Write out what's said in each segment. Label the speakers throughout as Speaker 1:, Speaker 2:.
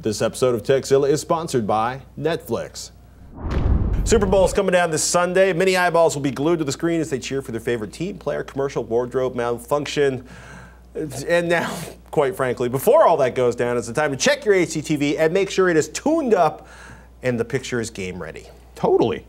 Speaker 1: This episode of Techzilla is sponsored by Netflix. Super Bowl is coming down this Sunday. Many eyeballs will be glued to the screen as they cheer for their favorite team, player, commercial, wardrobe malfunction. And now, quite frankly, before all that goes down, it's the time to check your HDTV and make sure it is tuned up and the picture is game ready.
Speaker 2: Totally.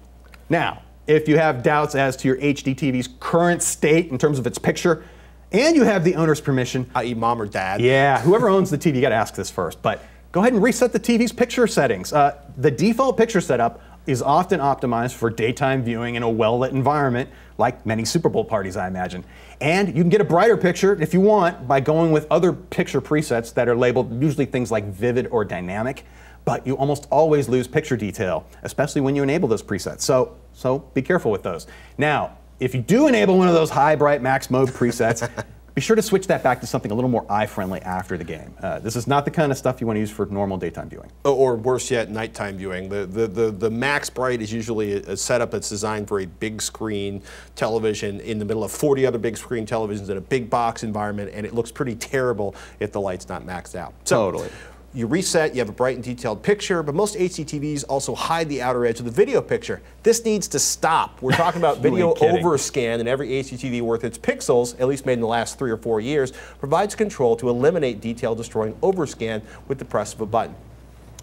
Speaker 2: Now, if you have doubts as to your HDTV's current state in terms of its picture, and you have the owner's permission,
Speaker 1: i.e. mom or dad.
Speaker 2: Yeah, whoever owns the TV, you got to ask this first. But go ahead and reset the TV's picture settings. The default picture setup is often optimized for daytime viewing in a well-lit environment, like many Super Bowl parties, I imagine. And you can get a brighter picture if you want by going with other picture presets that are labeled usually things like vivid or dynamic, but you almost always lose picture detail, especially when you enable those presets. So be careful with those. Now, if you do enable one of those high bright max mode presets, be sure to switch that back to something a little more eye-friendly after the game. This is not the kind of stuff you want to use for normal daytime viewing.
Speaker 1: Or worse yet, nighttime viewing. The max bright is usually a setup that's designed for a big screen television in the middle of 40 other big screen televisions in a big box environment, and it looks pretty terrible if the light's not maxed out. So,
Speaker 2: totally.
Speaker 1: You reset, you have a bright and detailed picture, but most HDTVs also hide the outer edge of the video picture. This needs to stop. We're talking about video overscan, and every HDTV worth its pixels, at least made in the last 3 or 4 years, provides control to eliminate detail destroying overscan with the press of a button.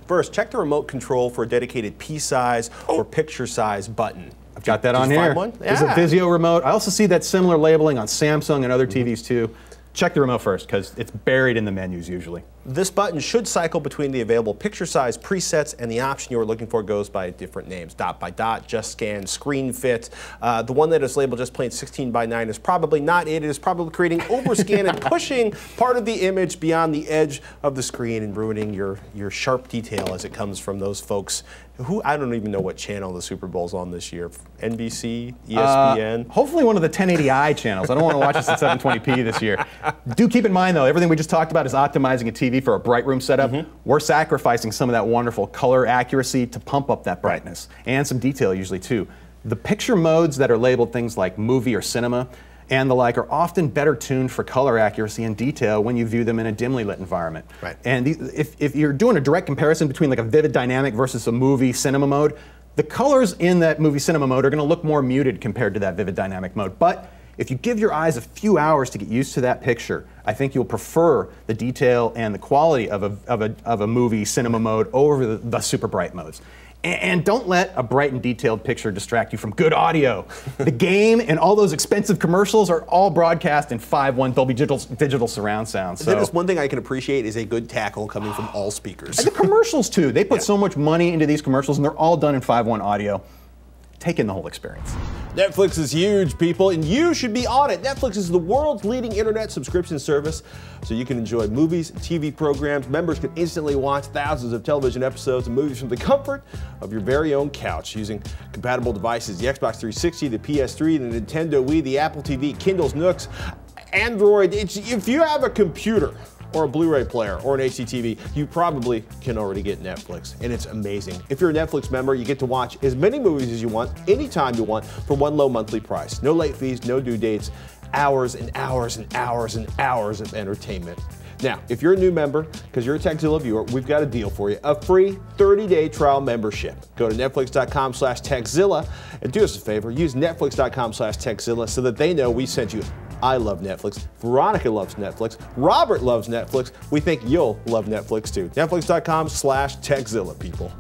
Speaker 1: First, check the remote control for a dedicated P-size or picture size button.
Speaker 2: I've got that on here. There's a Vizio remote. I also see that similar labeling on Samsung and other TVs too. Check the remote first, because it's buried in the menus usually.
Speaker 1: This button should cycle between the available picture size presets, and the option you are looking for goes by different names. Dot by dot, just scan, screen fit. The one that is labeled just plain 16 by 9 is probably not it. It is probably creating overscan and pushing part of the image beyond the edge of the screen and ruining your sharp detail as it comes from those folks who, I don't even know what channel the Super Bowl's on this year. NBC, ESPN?
Speaker 2: Hopefully one of the 1080i channels. I don't want to watch this at 720p this year. Do keep in mind though, everything we just talked about is optimizing a TV for a bright room setup. We're sacrificing some of that wonderful color accuracy to pump up that brightness, and some detail usually too. The picture modes that are labeled things like movie or cinema and the like are often better tuned for color accuracy and detail when you view them in a dimly lit environment.
Speaker 1: Right.
Speaker 2: And if you're doing a direct comparison between like a vivid dynamic versus a movie cinema mode, the colors in that movie cinema mode are going to look more muted compared to that vivid dynamic mode. But if you give your eyes a few hours to get used to that picture, I think you'll prefer the detail and the quality of a movie cinema mode over the super bright modes. And don't let a bright and detailed picture distract you from good audio. The game and all those expensive commercials are all broadcast in 5.1 Dolby digital surround sound. So
Speaker 1: that is one thing I can appreciate is a good tackle coming from all speakers.
Speaker 2: And the commercials too. They put so much money into these commercials and they're all done in 5.1 audio. Take in the whole experience.
Speaker 1: Netflix is huge, people, and you should be on it. Netflix is the world's leading internet subscription service, so you can enjoy movies, TV programs. Members can instantly watch thousands of television episodes and movies from the comfort of your very own couch using compatible devices, the Xbox 360, the PS3, the Nintendo Wii, the Apple TV, Kindles, Nooks, Android. If you have a computer or a Blu-ray player or an HDTV, you probably can already get Netflix, and it's amazing. If you're a Netflix member, you get to watch as many movies as you want, anytime you want, for one low monthly price. No late fees, no due dates, hours and hours and hours and hours of entertainment. Now, if you're a new member, because you're a Techzilla viewer, we've got a deal for you, a free 30-day trial membership. Go to netflix.com/Techzilla and do us a favor, use netflix.com/Techzilla so that they know we sent you. I love Netflix. Veronica loves Netflix. Robert loves Netflix. We think you'll love Netflix too. Netflix.com/Techzilla, people.